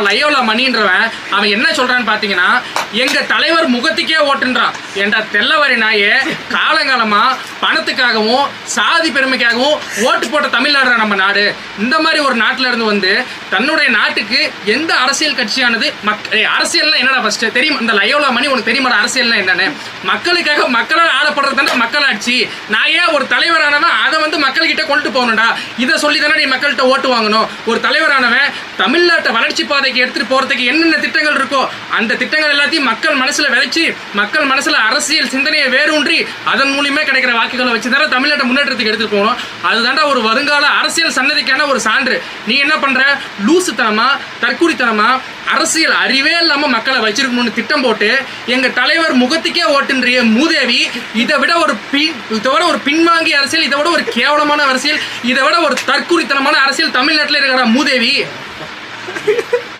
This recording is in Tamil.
லயோலா மணின்றவன் அவன் என்ன சொல்றான்னு பாத்தீங்கன்னா, எங்க தலைவர் முகத்துக்கே ஓட்டுன்றான். என்ற தெல்லவரி நாயே, காலங்காலமா பணத்துக்காகவும் சாதி பெருமைக்காகவும் ஓட்டு போட்ட தமிழ்நாடு நம்ம நாடு. இந்த மாதிரி ஒரு நாட்டில இருந்து வந்து தன்னுடைய நாட்டுக்கு எந்த அரசியல் கட்சியானது அரசியல்னா என்னடா ஃபர்ஸ்ட் தெரியும்? இந்த லயோலா மணி உனக்கு தெரியுமா அரசியல்னா என்னன்னு? மக்களுக்காக மக்களால் ஆளப்படுறது தானே மக்களாட்சி. நான் ஏன் ஒரு தலைவரானவன் அதை வந்து மக்கள்கிட்ட கொண்டு போகணும்டா? இதை சொல்லி தானே நீ மக்கள்கிட்ட ஓட்டு வாங்கணும். ஒரு தலைவரானவன் தமிழ்நாட்டை வளர்ச்சி பாதைக்கு எடுத்துட்டு போறதுக்கு என்னென்ன திட்டங்கள் இருக்கோ அந்த திட்டங்கள் எல்லாத்தையும் மக்கள் மனசுல விதைச்சு மக்கள் மனசுல அரசியல் சிந்தனையை வேரூன்றி அதன் மூலியமே கிடைக்கிற வாக்குகளை வச்சு தானே தமிழ்நாட்டை முன்னேற்றத்துக்கு எடுத்துட்டு போகணும். அதுதான்டா ஒரு வருங்கால அரசியல் சன்னதிக்கான ஒரு சான்று. நீ என்ன பண்ற? லூசுத்தனமா தற்குறித்தனமா அரசியல் அறிவே இல்லாம மக்களை வச்சிருக்கணும்னு திட்டம் போட்டு எங்க தலைவர் முகத்துக்கே ஓட்டுன்றிய மூதேவி. இதை விட ஒரு பின்வாங்கிய அரசியல், இதை விட ஒரு கேவலமான அரசியல், இதை விட ஒரு தற்குறித்தனமான அரசியல் தமிழ்நாட்டில் இருக்கிற மூதேவி.